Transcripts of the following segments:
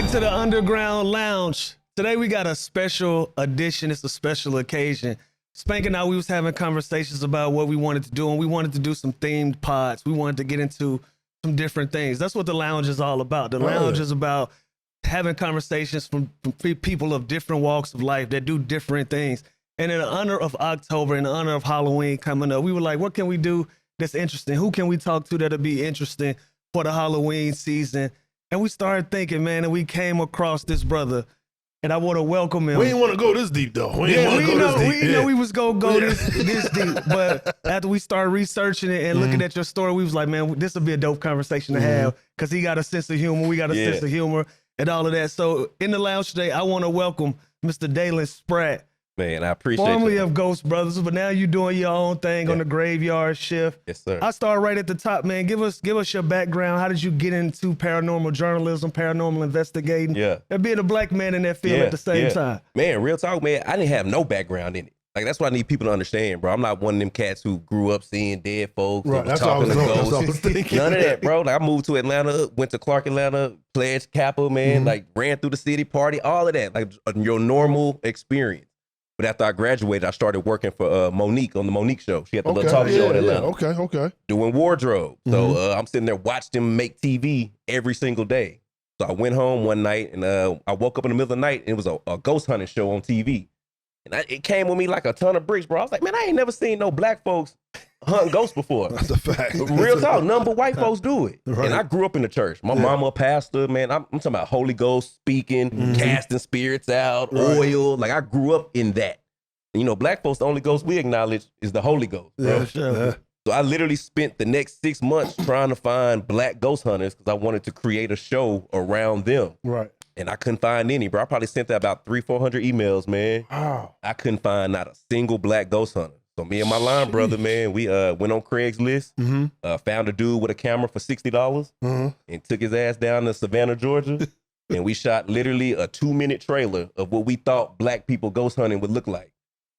Welcome to the Underground Lounge. Today we got a special edition. It's a special occasion. Spank and I, we was having conversations about what we wanted to do, and we wanted to do some themed pods. We wanted to get into some different things. That's what the lounge is all about. The lounge is about having conversations from people of different walks of life that do different things. And in honor of October, in honor of Halloween coming up, we were like, what can we do that's interesting? Who can we talk to that'll be interesting for the Halloween season? And we started thinking, man, and we came across this brother, and I want to welcome him. We didn't want to go this deep, though. We know we was going to go this deep, but after we started researching it and looking at your story, we was like, man, this will be a dope conversation to have, because he got a sense of humor, we got a sense of humor, and all of that. So in the lounge today, I want to welcome Mr. Dalen Spratt. Man, I appreciate formerly you. of Ghost Brothers, but now you're doing your own thing on the graveyard shift. Yes, sir. I start right at the top, man. Give us your background. How did you get into paranormal journalism, paranormal investigating? Yeah. And being a black man in that field at the same time. Man, real talk, man, I didn't have no background in it. Like, that's what I need people to understand, bro. I'm not one of them cats who grew up seeing dead folks. Right, that's all I was thinking. None of that, bro. Like, I moved to Atlanta, went to Clark, Atlanta, pledged Kappa, man, like ran through the city, party, all of that. Like, your normal experience. But after I graduated, I started working for Monique on the Monique show. She had the little talk show in Atlanta. Okay. Doing wardrobe. So I'm sitting there watching them make TV every single day. So I went home one night, and I woke up in the middle of the night, and it was a ghost hunting show on TV. And it came with me like a ton of bricks, bro. I was like, man, I ain't never seen no black folks hunting ghosts before. That's a fact. Real talk, none but white folks do it. Right. And I grew up in the church. My mama a pastor, man. I'm talking about Holy Ghost speaking, casting spirits out, oil. Like, I grew up in that. You know, black folks, the only ghost we acknowledge is the Holy Ghost, bro. Yeah, sure. So I literally spent the next 6 months trying to find black ghost hunters because I wanted to create a show around them. Right. And I couldn't find any, bro. I probably sent out about 300-400 emails, man. Wow. I couldn't find not a single black ghost hunter. So me and my line brother, man, we went on Craigslist, found a dude with a camera for $60 and took his ass down to Savannah, Georgia. And we shot literally a 2-minute trailer of what we thought black people ghost hunting would look like.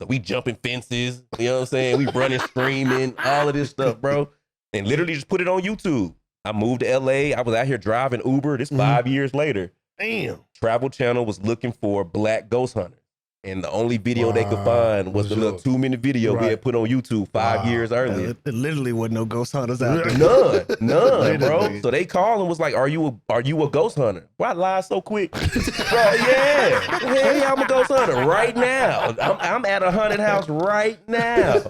So we jumping fences, you know what I'm saying? We running, screaming, all of this stuff, bro. And literally just put it on YouTube. I moved to LA. I was out here driving Uber. This 5 years later. Damn. Travel Channel was looking for black ghost hunters. And the only video they could find was the little 2-minute video we had put on YouTube 5 years earlier. There literally wasn't no ghost hunters out there. None, bro. So they called and was like, are you a ghost hunter? Why I lied so quick? Bro, yeah. Hey, I'm a ghost hunter right now. I'm at a haunted house right now.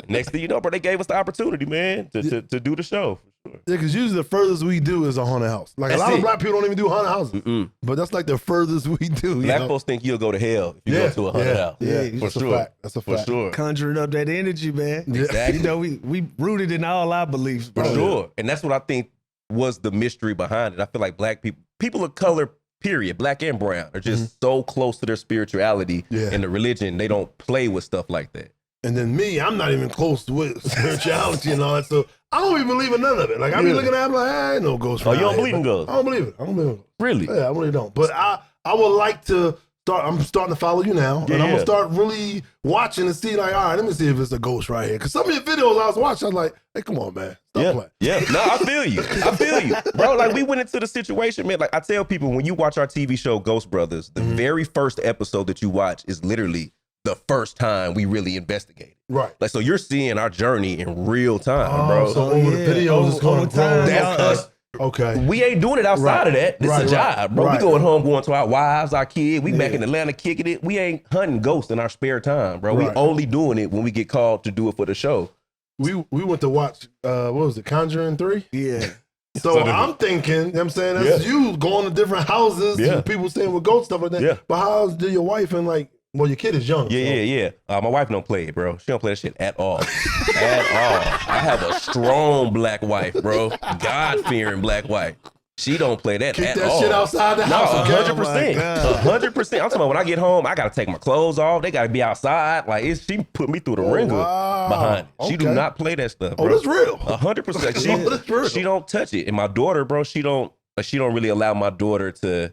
Next thing you know, bro, they gave us the opportunity, man, to do the show. Yeah, because usually the furthest we do is a haunted house. Like, That's a lot of it. black people don't even do haunted houses. But that's like the furthest we do. Black folks think you'll go to hell if you go to a haunted house. Yeah, for that's sure. a fact. That's a fact. For sure. Conjuring up that energy, man. Exactly. You know, we rooted in all our beliefs, bro. For sure. And that's what I think was the mystery behind it. I feel like black people of color, period, black and brown, are just so close to their spirituality and the religion. They don't play with stuff like that. And then me, I'm not even close to it, spirituality and all that. So I don't even believe in none of it. Like, I be looking at it, I'm like, I ain't no ghost. Oh, you don't believe in ghosts? I don't believe it. I don't believe it. Really? Yeah, I really don't. But I would like to start. I'm starting to follow you now, and I'm gonna start really watching and see. Like, all right, let me see if it's a ghost right here. Because some of your videos I was watching, I was like, hey, come on, man, stop playing. Yeah, no, I feel you, bro. Like, we went into the situation, man. Like, I tell people, when you watch our TV show Ghost Brothers, the very first episode that you watch is literally the first time we really investigated. Right. Like, so you're seeing our journey in real time, bro. So over the videos is going to grow. That's us. Okay. We ain't doing it outside of that. This is a job, bro. We going home, going to our wives, our kids. We back in Atlanta kicking it. We ain't hunting ghosts in our spare time, bro. We only doing it when we get called to do it for the show. We went to watch, what was it, Conjuring 3? Yeah. So I'm thinking, you know what I'm saying, that's you going to different houses, and people staying with ghosts, stuff like that. Yeah. But how did your wife and like, well, your kid is young. Yeah. My wife don't play it, bro. She don't play that shit at all. At all. I have a strong black wife, bro. God-fearing black wife. She don't play that at all. Keep that shit outside the house. No, 100%. 100%. I'm talking about when I get home, I got to take my clothes off. They got to be outside. Like, she put me through the ringer behind it. She do not play that stuff, bro. Oh, that's real. 100%. She don't touch it. And my daughter, bro, she don't really allow my daughter to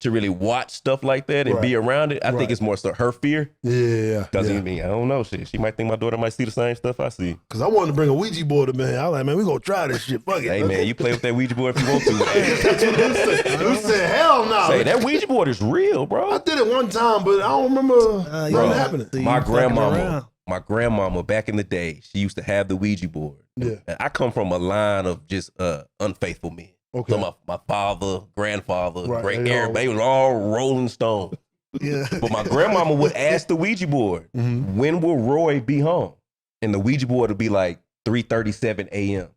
to really watch stuff like that and be around it. I think it's more so her fear. Yeah. Because I don't know, shit. She might think my daughter might see the same stuff I see. Because I wanted to bring a Ouija board to man. I was like, man, we gonna try this shit. Fuck it. Hey, man, you play with that Ouija board if you want to. Who said hell no? Say, that Ouija board is real, bro. I did it one time, but I don't remember nothing happening. My grandmama back in the day, she used to have the Ouija board. Yeah. And I come from a line of just unfaithful men. Okay. So my father, grandfather, great everybody was all Rolling Stone. Yeah. But my grandmama would ask the Ouija board, when will Roy be home? And the Ouija board would be like 3:37 a.m.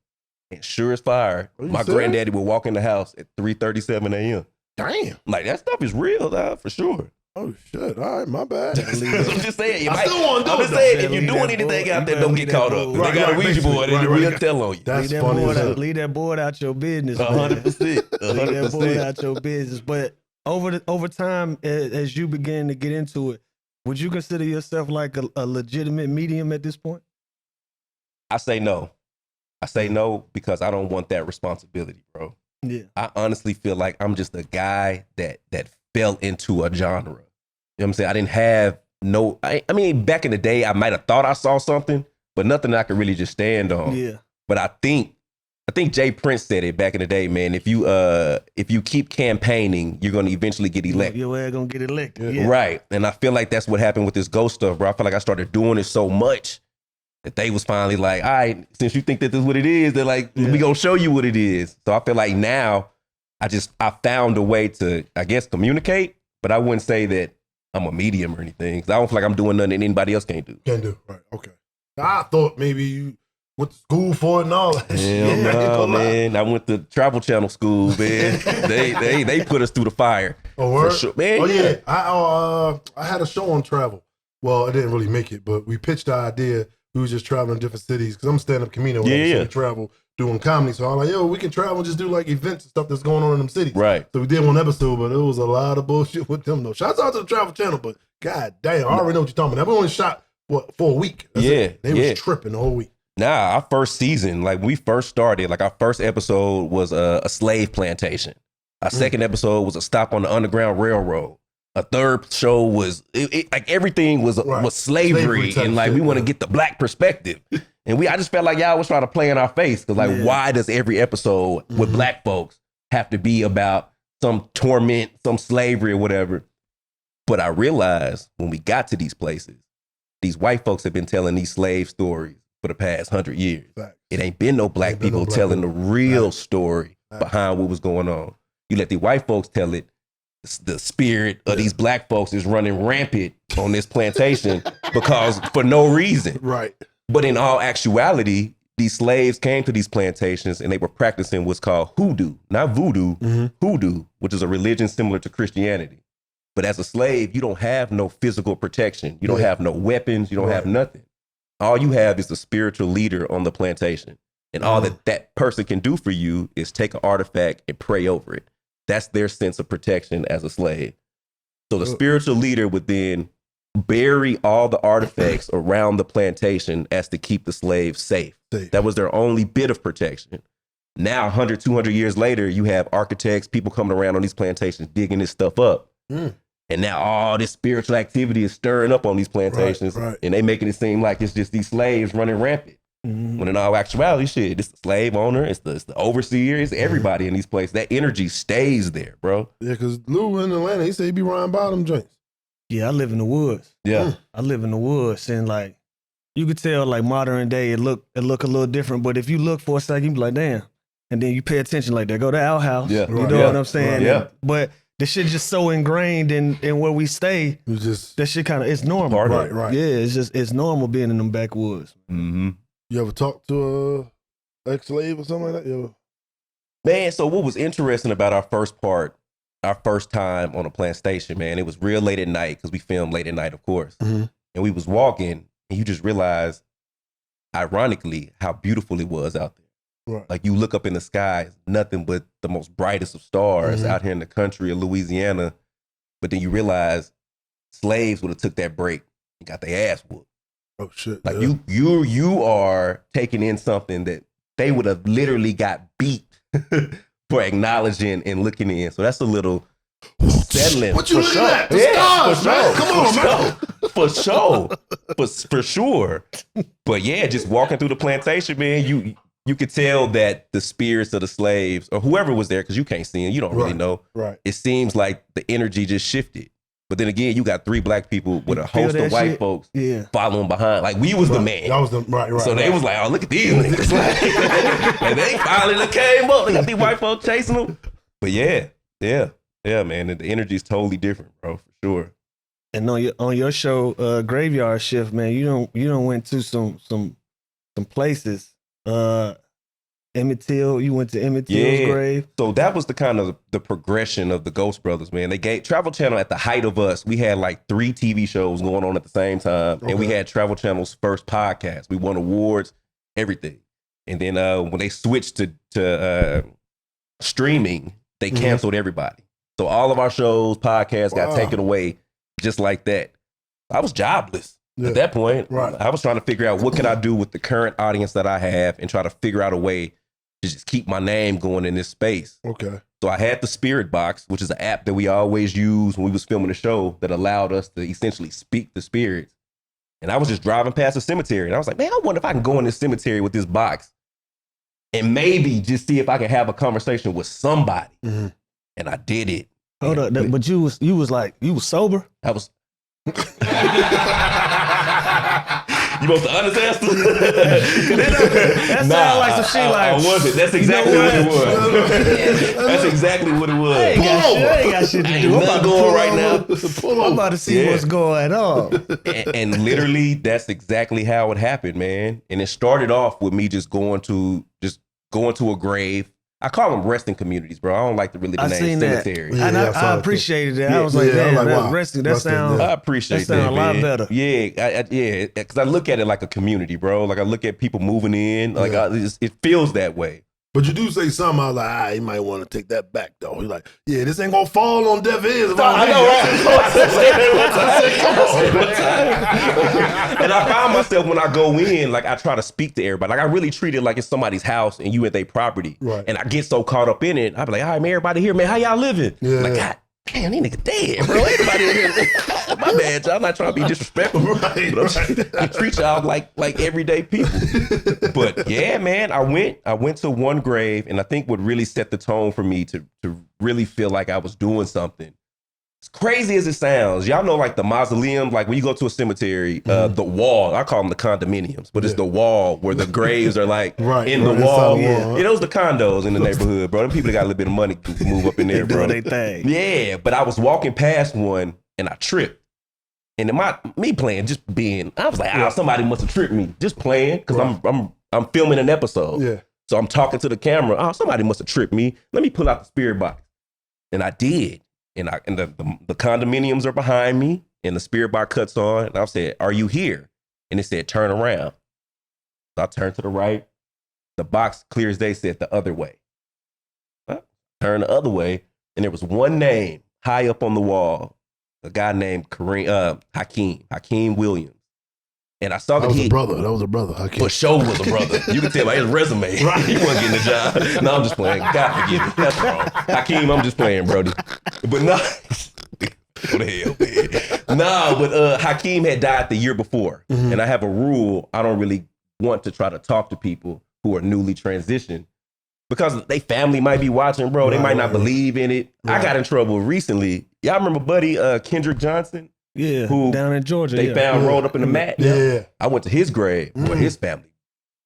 And sure as fire, my granddaddy would walk in the house at 3:37 a.m. Damn. Like, that stuff is real, for sure. Oh, shit. All right, my bad. I'm just saying. I still want to do it. If you're doing anything out there, don't get caught up. They got a Ouija board and we'll tell on you. That's funny as hell. Leave that board out your business. 100%. Leave that board out your business. But over time, as you begin to get into it, would you consider yourself like a legitimate medium at this point? I say no. I say no because I don't want that responsibility, bro. Yeah. I honestly feel like I'm just a guy that fell into a genre. You know what I'm saying? I didn't have I mean, back in the day, I might have thought I saw something, but nothing I could really just stand on. Yeah. But I think Jay Prince said it back in the day, man. If you keep campaigning, you're gonna eventually get elected. Your ass gonna get elected. Yeah. Right. And I feel like that's what happened with this ghost stuff, bro. I feel like I started doing it so much that they was finally like, all right, since you think that this is what it is, they're like, we gonna show you what it is. So I feel like now I found a way to, I guess, communicate, but I wouldn't say that I'm a medium or anything. 'Cause I don't feel like I'm doing nothing that anybody else can't do. Can't do. Right. Okay. I thought maybe you went to school for it and all that shit. No, man. I went to Travel Channel school, man. they put us through the fire. Oh, word? For sure. Man, oh, yeah. I had a show on travel. Well, I didn't really make it, but we pitched the idea. We was just traveling to different cities because I'm a stand-up comedian when I travel doing comedy. So I'm like, yo, we can travel and just do like events and stuff that's going on in them cities. Right. So we did one episode, but it was a lot of bullshit with them though. Shouts out to the Travel Channel, but god damn, I already know what you're talking about. We only shot for a week. That's it. They was tripping the whole week. Nah, our first season, like when we first started, like our first episode was a slave plantation. Our second episode was a stop on the Underground Railroad. A third show was like everything was slavery and like we want to get the black perspective. And I just felt like y'all was trying to play in our face because like why does every episode with black folks have to be about some torment, some slavery or whatever? But I realized when we got to these places, these white folks have been telling these slave stories for the past 100 years. Right. It ain't been no black people telling the real story behind what was going on. You let the white folks tell it. The spirit of these black folks is running rampant on this plantation because for no reason. Right. But in all actuality, these slaves came to these plantations and they were practicing what's called hoodoo, not voodoo, hoodoo, which is a religion similar to Christianity. But as a slave, you don't have no physical protection. You don't have no weapons. You don't have nothing. All you have is the spiritual leader on the plantation. And all that person can do for you is take an artifact and pray over it. That's their sense of protection as a slave. So the spiritual leader would then bury all the artifacts around the plantation as to keep the slaves safe. That was their only bit of protection. Now, 100, 200 years later, you have architects, people coming around on these plantations, digging this stuff up. And now all this spiritual activity is stirring up on these plantations and they making it seem like it's just these slaves running rampant. When in all actuality, shit, it's the slave owner, it's the overseer, it's everybody in these places. That energy stays there, bro. Yeah, because Louwill in Atlanta, he said he be riding by them joints. Yeah, I live in the woods. Yeah. I live in the woods and like, you could tell like modern day, it look a little different, but if you look for a second, you be like, damn. And then you pay attention like, there go the outhouse. Yeah. You know what I'm saying? Yeah. But the shit just so ingrained in where we stay. It's just that shit kind of, it's normal. Right. Yeah, it's normal being in them backwoods. Mm-hmm. You ever talk to a ex-slave or something like that? Man, so what was interesting about our first time on a plantation, man, it was real late at night because we filmed late at night, of course. And we was walking and you just realize, ironically, how beautiful it was out there. Right. Like you look up in the sky, nothing but the most brightest of stars out here in the country of Louisiana. But then you realize slaves would have took that break and got their ass whooped. Oh shit! Like you are taking in something that they would have literally got beat for acknowledging and looking in. So that's a little settling. What you for looking at? The Yeah, stars, man. Come on, man. For sure. But yeah, just walking through the plantation, man, you could tell that the spirits of the slaves or whoever was there, because you can't see them, you don't really know. Right. It seems like the energy just shifted. But then again, you got 3 black people with a feel host of that white shit? folks Yeah. following behind. Like we was the man. That was the right. So they was like, oh, look at these niggas. Like, and they finally done came up. They got these white folks chasing them. But yeah, man. And the energy is totally different, bro, for sure. And on your show, Graveyard Shift, man, you don't went to some places. Emmett Till, you went to Emmett Till's grave. So that was the kind of the progression of the Ghost Brothers, man. They gave Travel Channel at the height of us. We had like 3 TV shows going on at the same time. Okay. And we had Travel Channel's first podcast. We won awards, everything. And then when they switched to streaming, they canceled everybody. So all of our shows, podcasts got taken away just like that. I was jobless. At that point, I was trying to figure out what can I do with the current audience that I have and try to figure out a way to just keep my name going in this space. Okay. So I had the Spirit Box, which is an app that we always use when we was filming the show that allowed us to essentially speak to spirits. And I was just driving past a cemetery and I was like, man, I wonder if I can go in this cemetery with this box and maybe just see if I can have a conversation with somebody. Mm-hmm. And I did it. Hold up, but you was sober? I was. You want the honest answer? That sounds like some shit. Like I wasn't. That's exactly what it was. That's exactly what it was. I ain't got shit to do. I'm about to going right now. I'm about to see what's going on. And literally, that's exactly how it happened, man. And it started off with me just going to a grave. I call them resting communities, bro. I don't like to really the name cemetery. And I appreciated that. I was like, damn, wow. Resting, that sounds. I appreciate that. That sounds a lot better. Yeah, because I look at it like a community, bro. Like I look at people moving in. Like it feels that way. But you do say something, I was like, you might want to take that back, though. He's like, yeah, this ain't going to fall on deaf ears. I know, right? And I found myself when I go in, like I try to speak to everybody. Like I really treat it like it's somebody's house and you at their property. Right. And I get so caught up in it, I be like, all right, man, everybody here, man, how y'all living? Yeah. Like, God damn, these niggas dead, bro. Everybody in here. My bad, y'all. I'm not trying to be disrespectful. I treat y'all like everyday people. But yeah, man, I went to one grave, and I think what really set the tone for me to really feel like I was doing something. As crazy as it sounds, y'all know like the mausoleum, like when you go to a cemetery, the wall, I call them the condominiums, but it's the wall where the graves are like in the wall. Yeah, those the condos in the neighborhood, bro. Them people that got a little bit of money to move up in there, bro. They thing. Yeah, but I was walking past one and I tripped. And me playing, just being, I was like, somebody must have tripped me, just playing, because I'm filming an episode. Yeah. So I'm talking to the camera. Somebody must have tripped me. Let me pull out the spirit box. And I did. And the condominiums are behind me, and the spirit box cuts on. And I said, "Are you here?" And it said, "Turn around." So I turned to the right. The box, clear as day, said the other way. Turn the other way, and there was one name high up on the wall. A guy named Hakeem Williams. And I saw that was a brother. Hakeem. For sure was a brother. You can tell by his resume. Right. He wasn't getting the job. No, I'm just playing. God forgive me. That's wrong. Hakeem, I'm just playing, brody. But no. Go to hell, man. No, but Hakeem had died the year before. Mm-hmm. And I have a rule. I don't really want to try to talk to people who are newly transitioned because they family might be watching, bro. They might not believe in it. Right. I got in trouble recently. Y'all remember buddy Kendrick Johnson? Yeah, who down in Georgia. They found rolled up in the mat. Yeah. I went to his grave where his family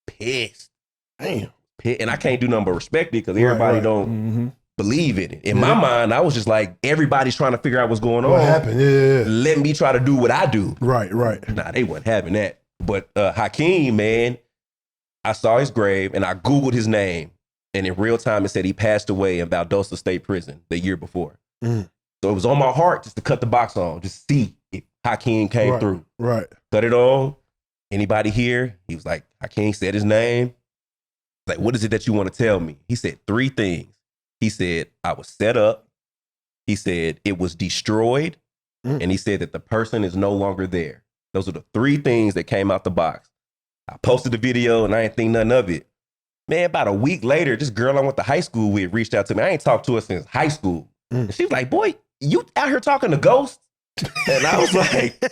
pissed. Damn. And I can't do nothing but respect it because everybody don't believe in it. In my mind, I was just like, everybody's trying to figure out what's going on. What happened? Yeah. Let me try to do what I do. Right. Nah, they wasn't having that. But Hakeem, man, I saw his grave and I Googled his name. And in real time, it said he passed away in Valdosta State Prison the year before. Mm. So it was on my heart just to cut the box on, just see if Hakeem came through. Right. Cut it on. Anybody here? He was like, Hakeem said his name. Like, what is it that you want to tell me? He said 3 things. He said, I was set up. He said, it was destroyed. Mm. And he said that the person is no longer there. Those are the 3 things that came out the box. I posted the video and I didn't think nothing of it. Man, about a week later, this girl I went to high school with reached out to me. I ain't talked to her since high school. And she was like, boy, you out here talking to ghosts? And I was like,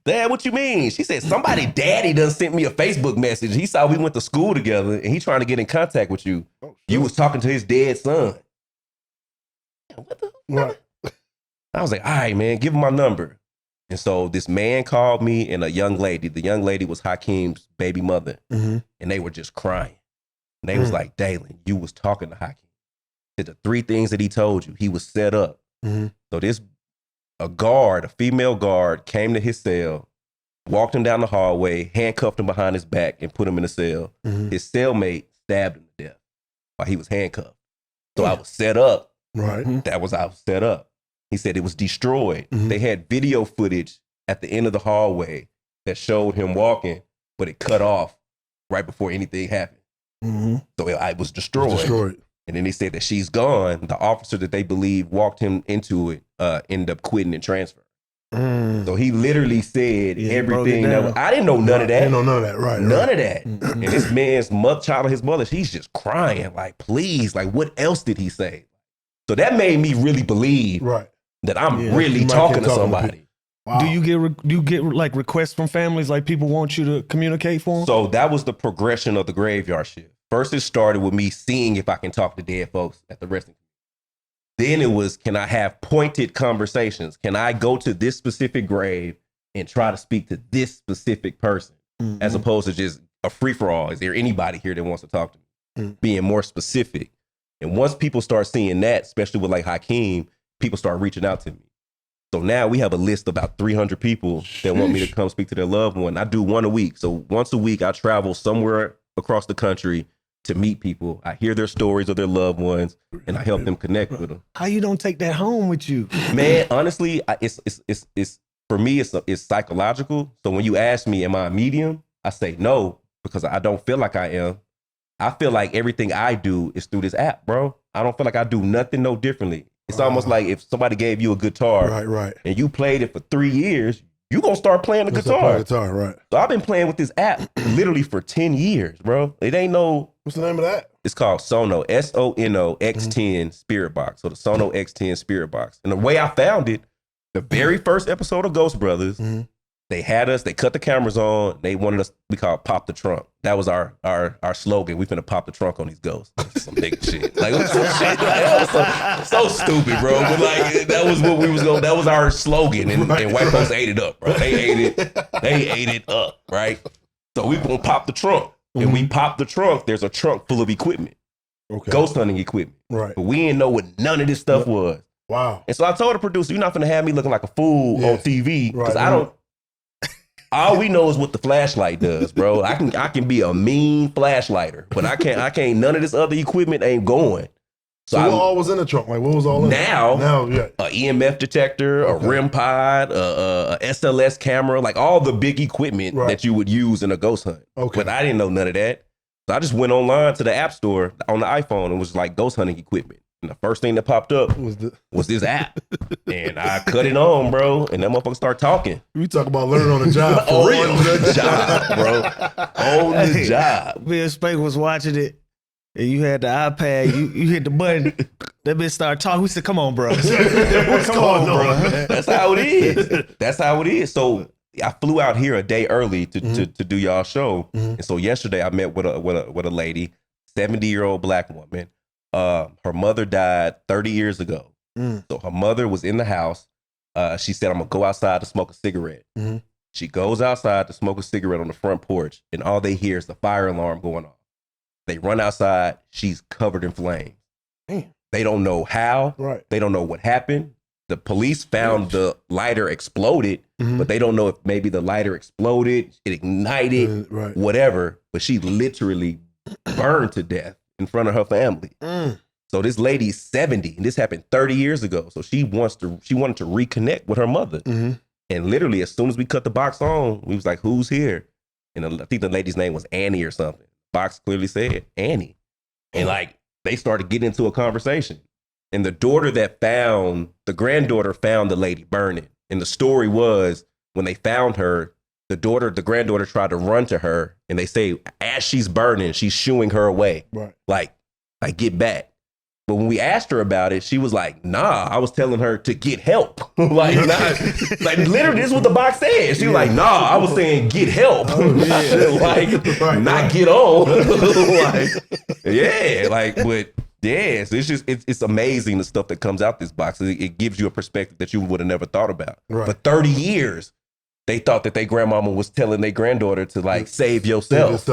Dad, what you mean? She said, somebody daddy done sent me a Facebook message. He saw we went to school together and he trying to get in contact with you. Oh, you was talking to his dead son. What the? Right. I was like, all right, man, give him my number. And so this man called me and a young lady. The young lady was Hakeem's baby mother. And they were just crying. And they was like, Dalen, you was talking to Hakeem. Said the 3 things that he told you, he was set up. So a female guard came to his cell, walked him down the hallway, handcuffed him behind his back and put him in a cell. His cellmate stabbed him to death while he was handcuffed. So I was set up. Right. That was I was set up. He said it was destroyed. They had video footage at the end of the hallway that showed him walking, but it cut off right before anything happened. So it was destroyed. And then they said that she's gone. The officer that they believe walked him into it ended up quitting and transferring. So he literally said everything. I didn't know none of that. I didn't know none of that, right? None of that. And this man's child of his mother, she's just crying, like, please, like, what else did he say? So that made me really believe that I'm really talking to somebody. Wow. Do you get like requests from families, like people want you to communicate for them? So that was the progression of the graveyard shift. First, it started with me seeing if I can talk to dead folks at the resting. Then it was, can I have pointed conversations? Can I go to this specific grave and try to speak to this specific person, as opposed to just a free-for-all? Is there anybody here that wants to talk to me? Being more specific. And once people start seeing that, especially with like Hakeem, people start reaching out to me. So now we have a list of about 300 people that want me to come speak to their loved one. I do one a week. So once a week, I travel somewhere across the country to meet people. I hear their stories of their loved ones, and I help them connect with them. How you don't take that home with you? Man, honestly, it's for me, it's psychological. So when you ask me, am I a medium? I say no, because I don't feel like I am. I feel like everything I do is through this app, bro. I don't feel like I do nothing no differently. It's almost like if somebody gave you a guitar and you played it for 3 years, you gonna start playing the guitar. Right. So I've been playing with this app literally for 10 years, bro. It ain't no... What's the name of that? It's called Sono, Sono X10 Spirit Box. So the Sono X10 Spirit Box. And the way I found it, the very first episode of Ghost Brothers, they had us, they cut the cameras on, they wanted us, we call it Pop the Trunk. That was our slogan. We finna pop the trunk on these ghosts. Some nigga shit. Like, some shit. Like, so stupid, bro. But like, that was what we was going, that was our slogan. And white folks ate it up, bro. They ate it up, right? So we gonna pop the trunk. And we pop the trunk, there's a trunk full of equipment. Ghost hunting equipment. Right. But we didn't know what none of this stuff was. Wow. And so I told the producer, you're not gonna have me looking like a fool on TV. Because I don't, all we know is what the flashlight does, bro. I can be a mean flashlighter, but I can't, none of this other equipment ain't going. So what all was in the trunk? Like, what was all in now, a EMF detector, a REM pod, a SLS camera, like all the big equipment that you would use in a ghost hunt. But I didn't know none of that. So I just went online to the app store on the iPhone and was like ghost hunting equipment. And the first thing that popped up was this app. And I cut it on, bro. And that motherfucker start talking. We talk about learning on the job for real. On the job, bro. On the job. Me and Spank was watching it. And you had the iPad, you hit the button, that bitch started talking. We said, come on, bro. Come on, bro. That's how it is. That's how it is. So I flew out here a day early to do y'all show. And so yesterday I met with a lady, 70-year-old black woman. Her mother died 30 years ago. So her mother was in the house. She said, I'm gonna go outside to smoke a cigarette. She goes outside to smoke a cigarette on the front porch, and all they hear is the fire alarm going off. They run outside. She's covered in flames. Damn. They don't know how. Right. They don't know what happened. The police found the lighter exploded, but they don't know if maybe the lighter exploded, it ignited, whatever. But she literally burned to death in front of her family. So this lady's 70, and this happened 30 years ago. So she wanted to reconnect with her mother. And literally, as soon as we cut the box on, we was like, who's here? And I think the lady's name was Annie or something. Box clearly said Annie. And like, they started getting into a conversation. And the granddaughter found the lady burning. And the story was, when they found her, the granddaughter tried to run to her, and they say, as she's burning, she's shooing her away. Right. Like get back. But when we asked her about it, she was like, nah, I was telling her to get help. Like literally, this is what the box said. She was like, nah, I was saying get help. Not get on. So it's amazing the stuff that comes out this box. It gives you a perspective that you would have never thought about. Right. For 30 years, they thought that their grandmama was telling their granddaughter to like save yourself.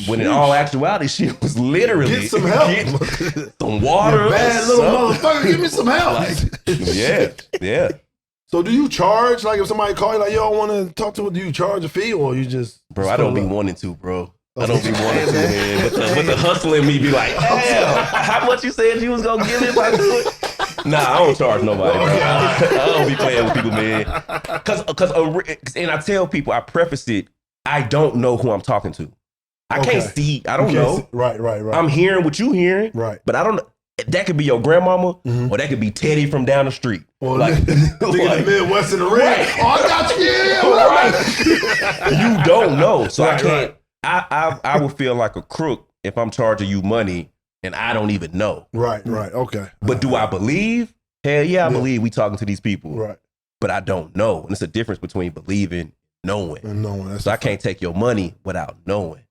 When in all actuality, she was literally get some help, some water. You bad little motherfucker, give me some help. Yeah. So do you charge? Like if somebody call you like, yo, I want to talk to her, do you charge a fee or you just? Bro, I don't be wanting to, bro. I don't be wanting to, man. But the hustling me be like, damn, how much you said you was gonna give if I do it? Nah, I don't charge nobody, bro. I don't be playing with people, man. And I tell people, I preface it, I don't know who I'm talking to. I can't see, I don't know. Right. I'm hearing what you hearing, right? But I don't know. That could be your grandmama, or that could be Teddy from down the street. Or the Midwest in the red. Right. Oh, I got you. Right. You don't know, so I can't. I would feel like a crook if I'm charging you money and I don't even know. Right. Okay. But do I believe? Hell yeah, I believe we talking to these people. Right. But I don't know. And it's a difference between believing and knowing. So I can't take your money without knowing.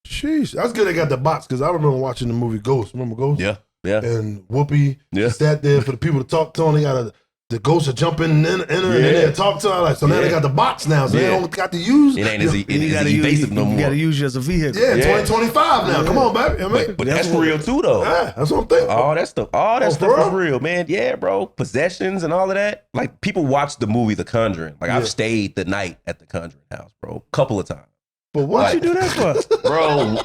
Sheesh. That's good they got the box because I remember watching the movie Ghost. Remember Ghost? Yeah. And Whoopi sat there for the people to talk to, and they got the ghost to jump in and enter and then talk to her. Like, so now they got the box now, so they don't got to use. It ain't as evasive no more. You got to use you as a vehicle. Yeah, 2025 now. Come on, baby. But that's real too, though. Yeah, that's what I'm thinking. All that stuff is real, man. Yeah, bro. Possessions and all of that. Like, people watch the movie The Conjuring. Like, I've stayed the night at the Conjuring house, bro, a couple of times. But what you do that for? Bro,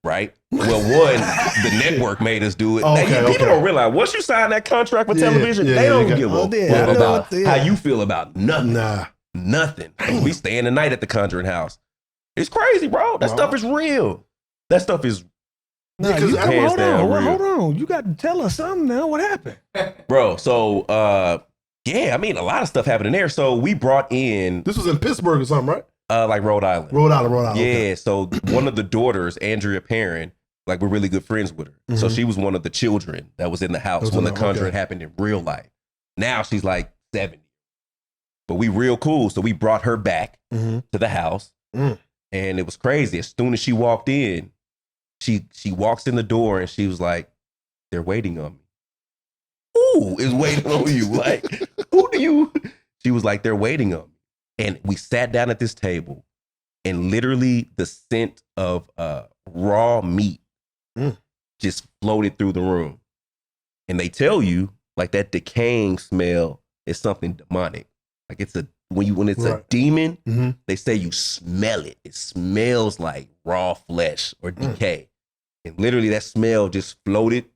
right? Well, one, the network made us do it. People don't realize, once you sign that contract for television, they don't give a fuck about how you feel about nothing. Nothing. We staying the night at the Conjuring house. It's crazy, bro. That stuff is real. That stuff is hold on. You got to tell us something now. What happened? Bro, so, I mean, a lot of stuff happened in there. So we brought in... This was in Pittsburgh or something, right? Like Rhode Island. Rhode Island. Yeah, okay. So one of the daughters, Andrea Perrin, like we're really good friends with her. Mm-hmm. So she was one of the children that was in the house when the Conjuring happened in real life. Now she's like 70. But we real cool. So we brought her back to the house. And it was crazy. As soon as she walked in, she walks in the door and she was like, they're waiting on me. Who is waiting on you? Like, who do you? She was like, they're waiting on me. And we sat down at this table and literally the scent of raw meat just floated through the room. And they tell you like that decaying smell is something demonic. Like it's when it's a demon, they say you smell it. It smells like raw flesh or decay. And literally that smell just floated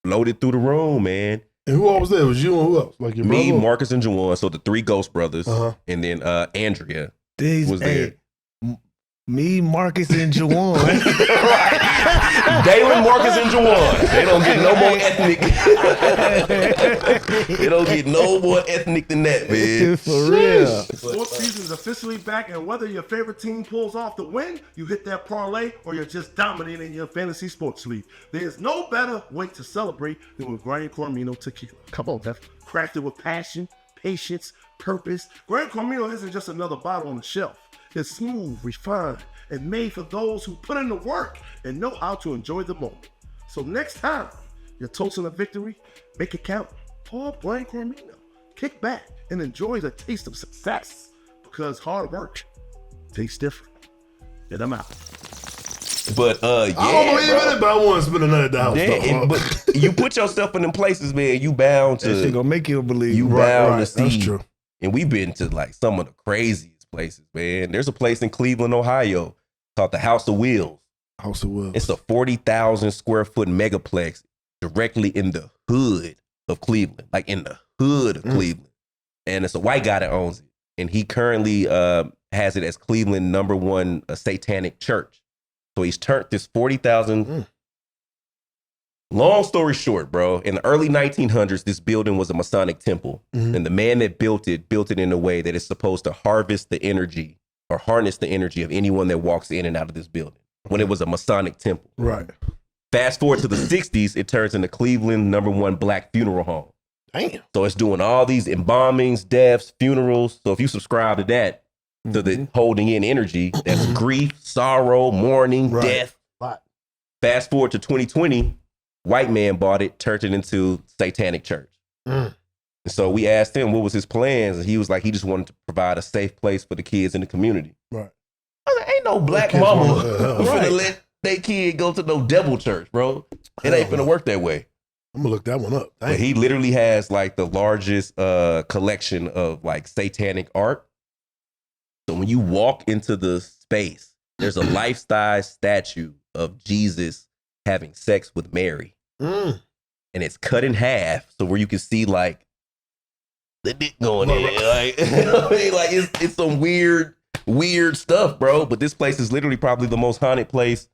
through the room, man. And who all was there? It was you and who else? Like your me, brother? Marcus, and Juwan. So the three ghost brothers, and then Andrea was there. Me, Marcus, and Juwan. Dalen, Marcus, and Juwan. They don't get no more ethnic. They don't get no more ethnic than that, man. For real. Sports season is officially back, and whether your favorite team pulls off the win, you hit that parlay, or you're just dominating your fantasy sports league, there's no better way to celebrate than with Gran Cormino tequila. Come on, Beth. Crafted with passion, patience, purpose, Gran Cormino isn't just another bottle on the shelf. It's smooth, refined, and made for those who put in the work and know how to enjoy the moment. So next time you're toasting a victory, make it count. Pour Gran Cormino. Kick back and enjoy the taste of success, because hard work tastes different. Get them out. But I don't believe in it, but I want to spend a night at the house. But you put yourself in them places, man. You bound to. That shit gonna make you believe. You bound to see. That's true. And we've been to like some of the craziest places, man. There's a place in Cleveland, Ohio, called the House of Wills. House of Wills. It's a 40,000 square foot megaplex directly in the hood of Cleveland, like in the hood of Cleveland. And it's a white guy that owns it, and he currently has it as Cleveland #1 satanic church. So he's turned this 40,000. Long story short, bro, in the early 1900s, this building was a Masonic temple. And the man that built it in a way that it's supposed to harvest the energy or harness the energy of anyone that walks in and out of this building when it was a Masonic temple. Right. Fast forward to the 60s, it turns into Cleveland #1 black funeral home. Damn. So it's doing all these embalmings, deaths, funerals. So if you subscribe to that, to the holding in energy, that's grief, sorrow, mourning, death. Right. Fast forward to 2020, white man bought it, turned it into satanic church. And so we asked him what was his plans, and he was like, he just wanted to provide a safe place for the kids in the community. Right. I was like, ain't no black mama finna let their kid go to no devil church, bro. It ain't finna work that way. I'm gonna look that one up. But he literally has like the largest collection of like satanic art. So when you walk into the space, there's a life-size statue of Jesus having sex with Mary. And it's cut in half, so where you can see like the dick going in. Like, you know what I mean? Like it's some weird stuff, bro. But this place is literally probably the most haunted place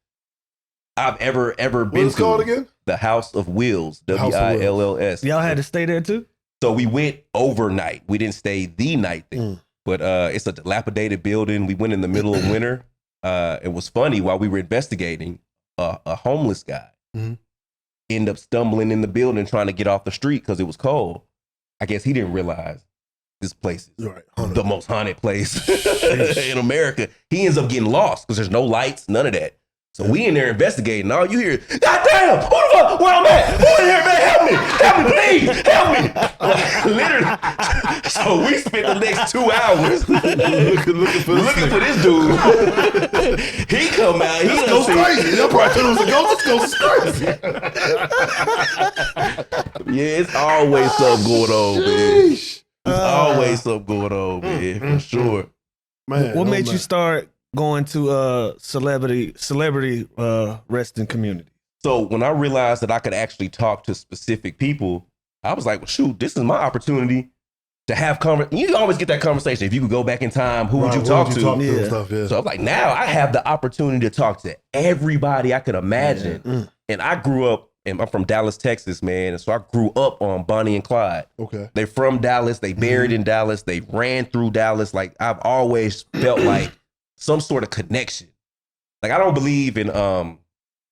I've ever been to. What's it called again? The House of Wills. WILLS. Y'all had to stay there too? So we went overnight. We didn't stay the night there. But it's a dilapidated building. We went in the middle of winter. It was funny, while we were investigating, a homeless guy ended up stumbling in the building trying to get off the street because it was cold. I guess he didn't realize this place is the most haunted place in America. He ends up getting lost because there's no lights, none of that. So we in there investigating. All you hear is, God damn, who the fuck, where I'm at? Who in here, man? Help me, please, help me. Literally. So we spent the next 2 hours looking for this dude. He come out. He This goes crazy. Y'all probably thought it was a ghost. This goes crazy. Yeah, it's always something going on, man. It's always something going on, man, for sure. Man, What made you start going to celebrity resting community? So when I realized that I could actually talk to specific people, I was like, well, shoot, this is my opportunity to have you always get that conversation. If you could go back in time, who would you talk to? So I'm like, now I have the opportunity to talk to everybody I could imagine. And I grew up, and I'm from Dallas, Texas, man. And so I grew up on Bonnie and Clyde. Okay. They're from Dallas. They buried in Dallas. They ran through Dallas. Like, I've always felt like some sort of connection. Like, I don't believe in